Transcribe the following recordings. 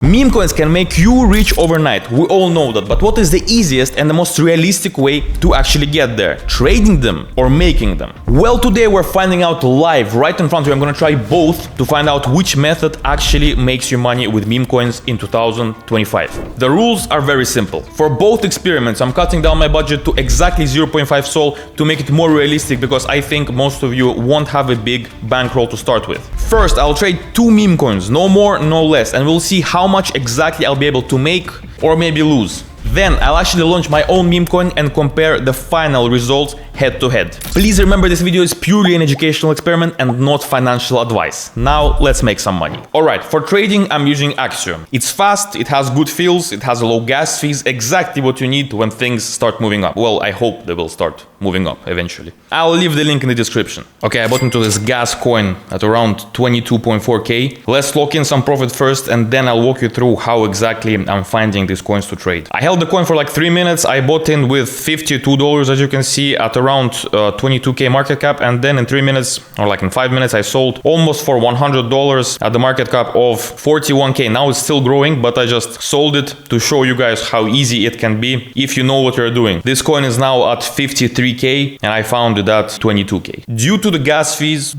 Memecoins can make you rich overnight, we all know that, but what is the easiest and the most realistic way to actually get there? Trading them or making them? Well, today we're finding out live, right in front of you. I'm gonna try both to find out which method actually makes you money with Memecoins in 2025. The rules are very simple. For both experiments, I'm cutting down my budget to exactly 0.5 Sol to make it more realistic, because I think most of you won't have a big bankroll to start with. First, I'll trade 2 Memecoins, no more, no less, and we'll see how much exactly I'll be able to make or maybe lose. Then I'll actually launch my own meme coin and compare the final results head to head. Please remember, this video is purely an educational experiment and not financial advice. Now let's make some money. Alright, for trading I'm using Axiom. It's fast, it has good feels, it has low gas fees, exactly what you need when things start moving up. Well, I hope they will start moving up eventually. I'll leave the link in the description. Okay, I bought into this gas coin at around 22.4k. Let's lock in some profit first and then I'll walk you through how exactly I'm finding these coins to trade. I held the coin for like 3 minutes. I bought in with $52, as you can see, at around 22k market cap, and then in 3 minutes or like in 5 minutes I sold almost for $100 at the market cap of 41k. Now it's still growing, but I just sold it to show you guys how easy it can be if you know what you're doing. This coin is now at 53k and I found it at 22k. Due to the gas fees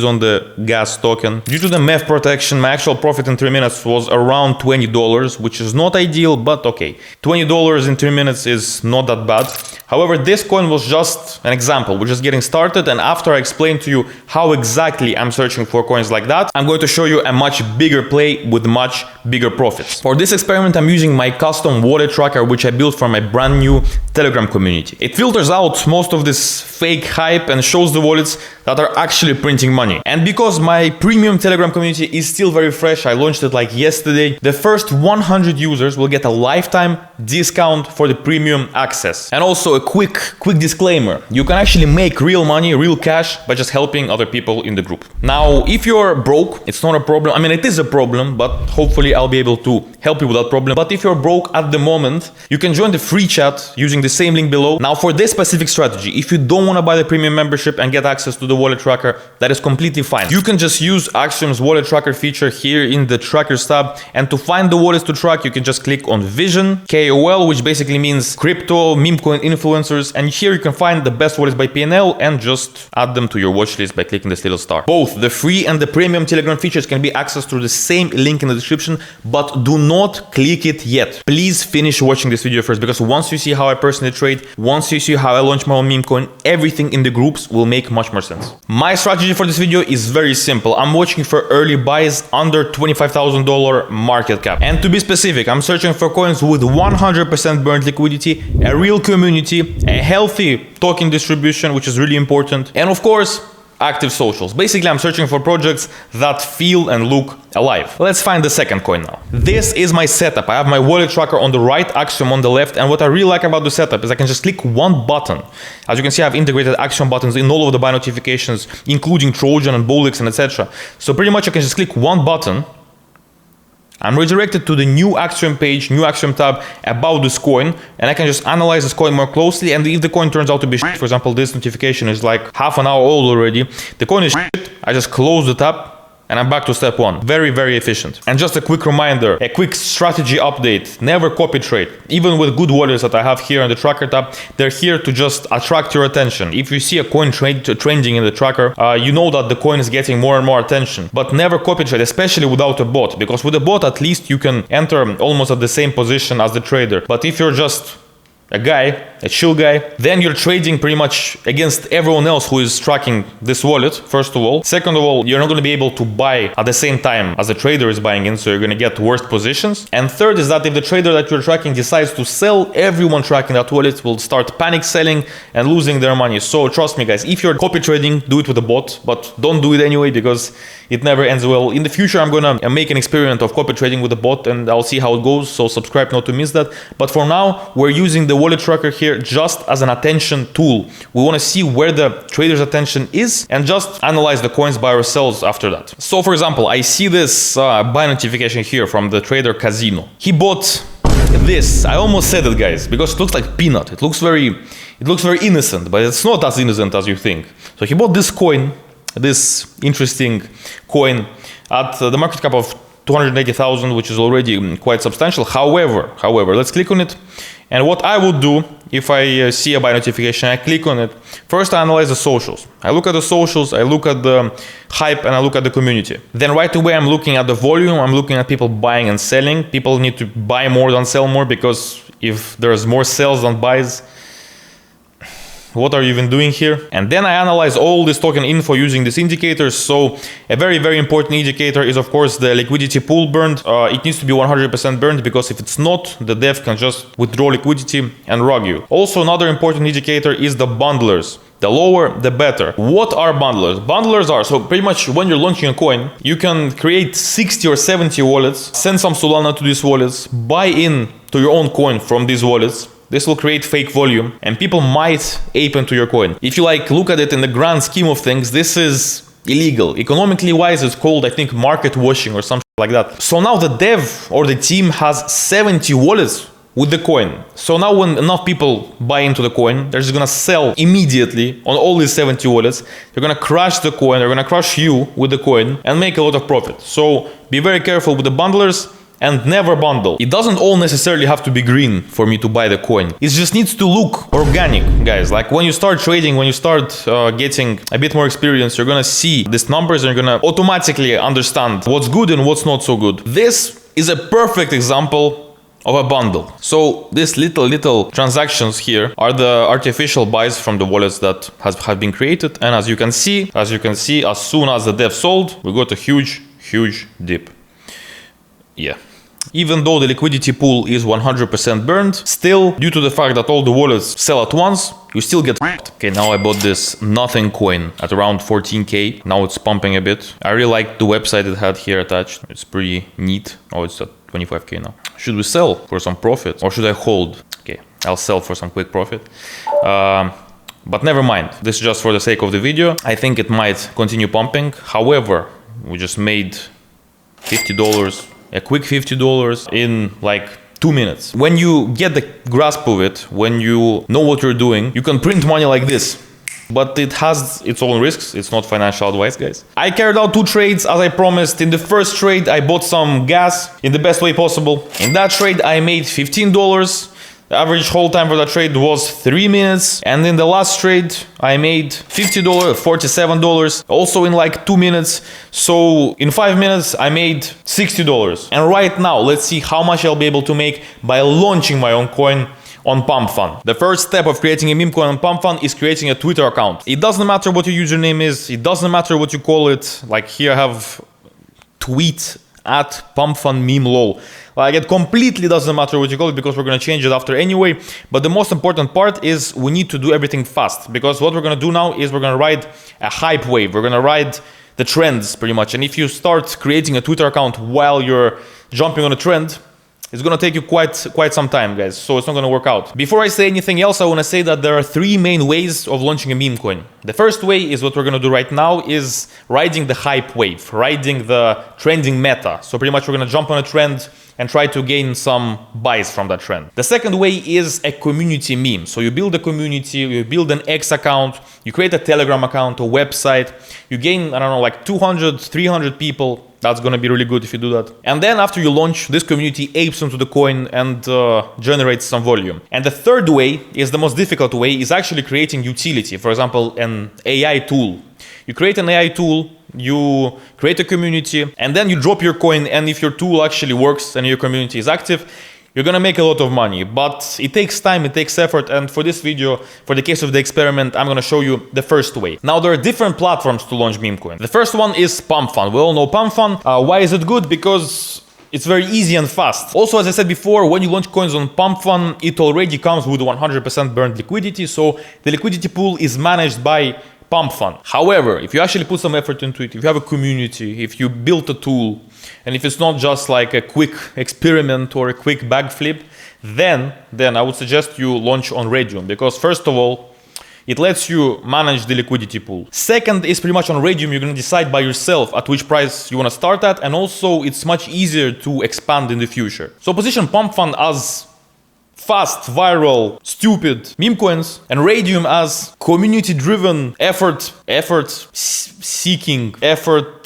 on the gas token, due to the MEF protection, my actual profit in 3 minutes was around $20, which is not ideal, but okay. $20 in 3 minutes is not that bad. However, this coin was just an example. We're just getting started, and after I explain to you how exactly I'm searching for coins like that, I'm going to show you a much bigger play with much bigger profits. For this experiment, I'm using my custom wallet tracker, which I built for my brand new Telegram community. It filters out most of this fake hype and shows the wallets that are actually printing money. And because my premium Telegram community is still very fresh, I launched it like yesterday, the first 100 users will get a lifetime discount for the premium access. And also a quick disclaimer, you can actually make real money, real cash, by just helping other people in the group. Now, if you're broke, it's not a problem. I mean, it is a problem, but hopefully I'll be able to help you with that problem. But if you're broke at the moment, you can join the free chat using the same link below. Now, for this specific strategy, if you don't want to buy the premium membership and get access to the wallet tracker, that is completely fine. You can just use Axiom's wallet tracker feature here in the trackers tab, and to find the wallets to track, you can just click on Vision, KOL, which basically means crypto, memecoin influencers, and here you can find the best wallets by PNL and just add them to your watch list by clicking this little star. Both the free and the premium Telegram features can be accessed through the same link in the description, but do not click it yet. Please finish watching this video first, because once you see how I personally trade, once you see how I launch my own meme coin, everything in the groups will make much more sense. My strategy for this video is very simple. I'm watching for early buys under $25,000 market cap. And to be specific, I'm searching for coins with 100% burnt liquidity, a real community, a healthy token distribution, which is really important, and of course, active socials. Basically, I'm searching for projects that feel and look alive. Let's find the second coin now. This is my setup. I have my wallet tracker on the right, Axiom on the left, and what I really like about the setup is I can just click one button. As you can see, I have integrated Axiom buttons in all of the buy notifications, including Trojan and Bolix and etc. So pretty much I can just click one button. I'm redirected to the new Axiom page, new Axiom tab about this coin, and I can just analyze this coin more closely. And if the coin turns out to be shit, for example, this notification is like half an hour old already, the coin is shit, I just close the tab and I'm back to step one. Very, very efficient. And just a quick reminder, a quick strategy update. Never copy trade. Even with good wallets that I have here in the tracker tab, they're here to just attract your attention. If you see a coin trending in the tracker, you know that the coin is getting more and more attention. But never copy trade, especially without a bot. Because with a bot, at least you can enter almost at the same position as the trader. But if you're just a guy, a chill guy, then you're trading pretty much against everyone else who is tracking this wallet, first of all. Second of all, you're not going to be able to buy at the same time as the trader is buying in, so you're going to get worse positions. And third is that if the trader that you're tracking decides to sell, everyone tracking that wallet will start panic selling and losing their money. So trust me guys, if you're copy trading, do it with a bot, but don't do it anyway because it never ends well. In the future, I'm going to make an experiment of copy trading with a bot and I'll see how it goes, so subscribe not to miss that. But for now, we're using the wallet tracker here just as an attention tool. We want to see where the trader's attention is and just analyze the coins by ourselves after that. So for example, I see this buy notification here from the trader Casino. He bought this. I almost said it, guys, because it looks like peanut. It looks very innocent, but it's not as innocent as you think. So he bought this coin, this interesting coin, at the market cap of 280,000, which is already quite substantial. However, let's click on it. And what I would do if I see a buy notification, I click on it. First, I analyze the socials. I look at the socials, I look at the hype, and I look at the community. Then right away, I'm looking at the volume. I'm looking at people buying and selling. People need to buy more than sell more, because if there's more sales than buys, what are you even doing here? And then I analyze all this token info using these indicators. So a very, very important indicator is, of course, the liquidity pool burned. It needs to be 100% burned, because if it's not, the dev can just withdraw liquidity and rug you. Also, another important indicator is the bundlers. The lower, the better. What are bundlers? Bundlers are, so pretty much when you're launching a coin, you can create 60 or 70 wallets, send some Solana to these wallets, buy in to your own coin from these wallets. This will create fake volume, and people might ape into your coin. If you look at it in the grand scheme of things, this is illegal. Economically wise, it's called, I think, market washing or something like that. So now the dev or the team has 70 wallets with the coin. So now when enough people buy into the coin, they're just gonna sell immediately on all these 70 wallets. They're gonna crash the coin, they're gonna crush you with the coin and make a lot of profit. So be very careful with the bundlers. And never bundle. It doesn't all necessarily have to be green for me to buy the coin. It just needs to look organic, guys. Like when you start trading, when you start getting a bit more experience, you're gonna see these numbers and you're gonna automatically understand what's good and what's not so good. This is a perfect example of a bundle. So these little transactions here are the artificial buys from the wallets that have been created. And as you can see, as soon as the dev sold, we got a huge dip. Yeah. Even though the liquidity pool is 100% burned, still, due to the fact that all the wallets sell at once, you still get f***ed. Okay, now I bought this nothing coin at around 14k. Now it's pumping a bit. I really like the website it had here attached. It's pretty neat. Oh, it's at 25k now. Should we sell for some profit or should I hold? Okay, I'll sell for some quick profit. But never mind. This is just for the sake of the video. I think it might continue pumping. However, we just made $50. A quick $50 in 2 minutes. When you get the grasp of it, when you know what you're doing, you can print money like this. But it has its own risks. It's not financial advice, guys. I carried out 2 trades as I promised. In the first trade, I bought some gas in the best way possible. In that trade, I made $15. The average hold time for that trade was 3 minutes. And in the last trade, I made $50, $47, also in 2 minutes. So in 5 minutes, I made $60. And right now, let's see how much I'll be able to make by launching my own coin on Pump Fund. The first step of creating a meme coin on Pump Fund is creating a Twitter account. It doesn't matter what your username is. It doesn't matter what you call it. Here I have tweet at Pump Fund meme lol. It completely doesn't matter what you call it, because we're going to change it after anyway. But the most important part is we need to do everything fast, because what we're going to do now is we're going to ride a hype wave. We're going to ride the trends pretty much. And if you start creating a Twitter account while you're jumping on a trend, it's going to take you quite some time, guys. So it's not going to work out. Before I say anything else, I want to say that there are 3 main ways of launching a meme coin. The first way is what we're going to do right now, is riding the hype wave, riding the trending meta. So pretty much we're going to jump on a trend and try to gain some buys from that trend. The second way is a community meme. So you build a community, you build an X account, you create a Telegram account, a website, you gain, 200, 300 people. That's going to be really good if you do that. And then after you launch, this community apes into the coin and generates some volume. And the third way is the most difficult way, is actually creating utility. For example, an AI tool. You create an AI tool, you create a community, and then you drop your coin. And if your tool actually works and your community is active, you're gonna make a lot of money. But it takes time, it takes effort. And for this video, for the case of the experiment, I'm gonna show you the first way. Now, there are different platforms to launch meme coin. The first one is Pump Fund. We all know Pump Fund. Why is it good? Because it's very easy and fast. Also, as I said before, when you launch coins on Pump Fund, it already comes with 100% burned liquidity. So the liquidity pool is managed by Pump Fund. However, if you actually put some effort into it, if you have a community, if you built a tool, and if it's not just like a quick experiment or a quick bag flip, then I would suggest you launch on Radium, because first of all, it lets you manage the liquidity pool. Second is pretty much on Radium, you're going to decide by yourself at which price you want to start at, and also it's much easier to expand in the future. So position Pump Fund as fast, viral, stupid meme coins, and Radium as community-driven effort-seeking, effort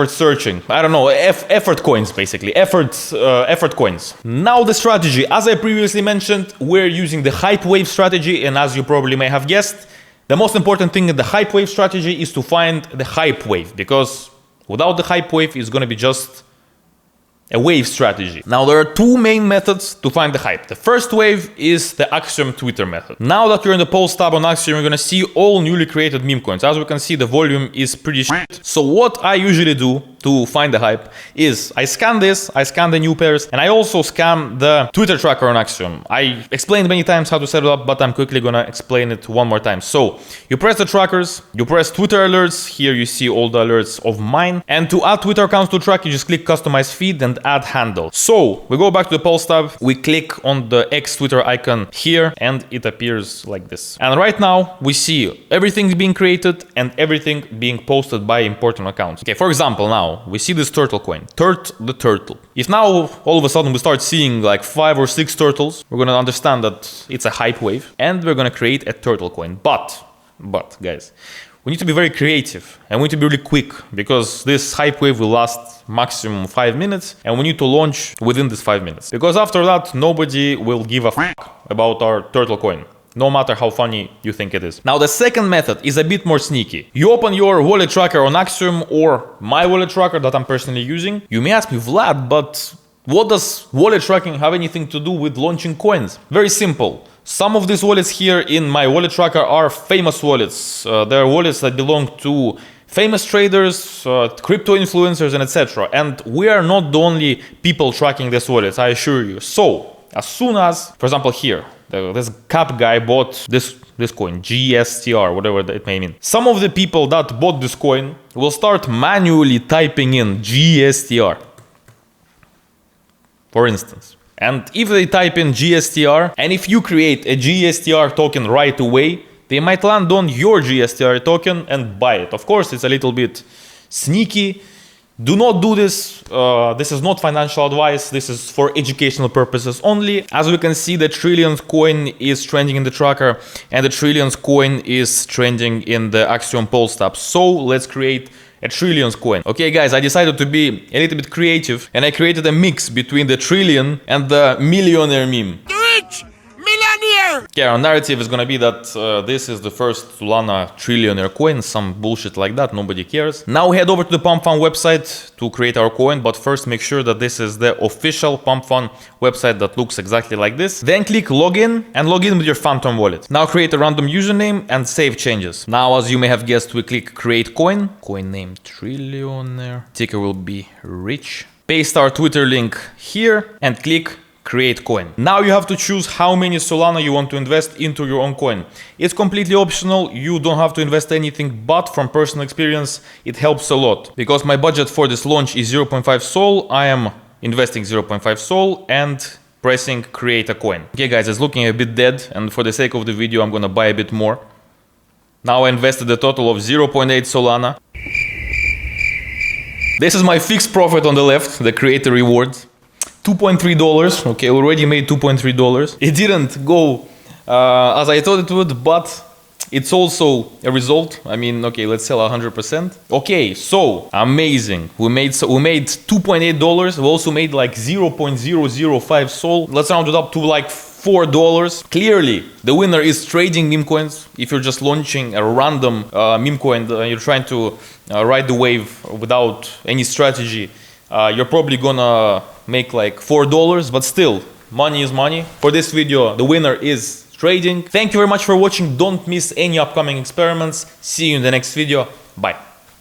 searching. I don't know, effort coins basically, effort coins. Now the strategy, as I previously mentioned, we're using the hype wave strategy, and as you probably may have guessed, the most important thing in the hype wave strategy is to find the hype wave, because without the hype wave, it's going to be just a wave strategy. Now there are two main methods to find the hype. The first wave is the Axiom Twitter method. Now that you're in the polls tab on Axiom, you're gonna see all newly created meme coins. As we can see, the volume is pretty shit. So what I usually do to find the hype is I scan this, I scan the new pairs, and I also scan the Twitter tracker on Axiom. I explained many times how to set it up, but I'm quickly gonna explain it one more time. So you press the trackers, you press Twitter alerts. Here you see all the alerts of mine. And to add Twitter accounts to track, you just click customize feed and add handle. So we go back to the polls tab, we click on the X Twitter icon here, and it appears like this. And right now we see everything being created and everything being posted by important accounts. Okay, for example, now we see this turtle coin, the turtle. If now all of a sudden we start seeing like 5 or 6 turtles, we're gonna understand that it's a hype wave and we're gonna create a turtle coin. But guys, we need to be very creative and we need to be really quick, because this hype wave will last maximum 5 minutes and we need to launch within this 5 minutes. Because after that, nobody will give a fuck about our turtle coin, no matter how funny you think it is. Now the second method is a bit more sneaky. You open your wallet tracker on Axiom or my wallet tracker that I'm personally using. You may ask me, Vlad, but what does wallet tracking have anything to do with launching coins? Very simple. Some of these wallets here in my wallet tracker are famous wallets. They're wallets that belong to famous traders, crypto influencers, and etc. And we are not the only people tracking these wallets, I assure you. So as soon as, for example, here, this cap guy bought this coin, GSTR, whatever it may mean. Some of the people that bought this coin will start manually typing in GSTR, for instance. And if they type in GSTR, and if you create a GSTR token right away, they might land on your GSTR token and buy it. Of course, it's a little bit sneaky. Do not do this. This is not financial advice. This is for educational purposes only. As we can see, the Trillions coin is trending in the tracker and the Trillions coin is trending in the Axiom polls tab. So let's create a Trillions coin. Okay guys, I decided to be a little bit creative and I created a mix between the Trillion and the Millionaire meme. Okay, our narrative is gonna be that this is the first Solana trillionaire coin, some bullshit like that, nobody cares. Now we head over to the PumpFun website to create our coin, but first make sure that this is the official PumpFun website that looks exactly like this. Then click login and log in with your Phantom wallet. Now create a random username and save changes. Now, as you may have guessed, we click create coin. Coin name trillionaire. Ticker will be rich. Paste our Twitter link here and click create coin. Now you have to choose how many Solana you want to invest into your own coin. It's completely optional. You don't have to invest anything, but from personal experience, it helps a lot. Because my budget for this launch is 0.5 Sol, I am investing 0.5 Sol and pressing create a coin. Okay guys, it's looking a bit dead, and for the sake of the video, I'm gonna buy a bit more. Now I invested a total of 0.8 Solana. This is my fixed profit on the left, the creator reward. $2.3. Okay, already made $2.3. It didn't go as I thought it would, but it's also a result. I mean, okay, let's sell 100%. Okay, so amazing. We made $2.8. We also made like 0.005 Sol. Let's round it up to like $4. Clearly, the winner is trading meme coins. If you're just launching a random meme coin, you're trying to ride the wave without any strategy, you're probably gonna make like $4, but still, money is money. For this video, the winner is trading. Thank you very much for watching. Don't miss any upcoming experiments. See you in the next video. Bye.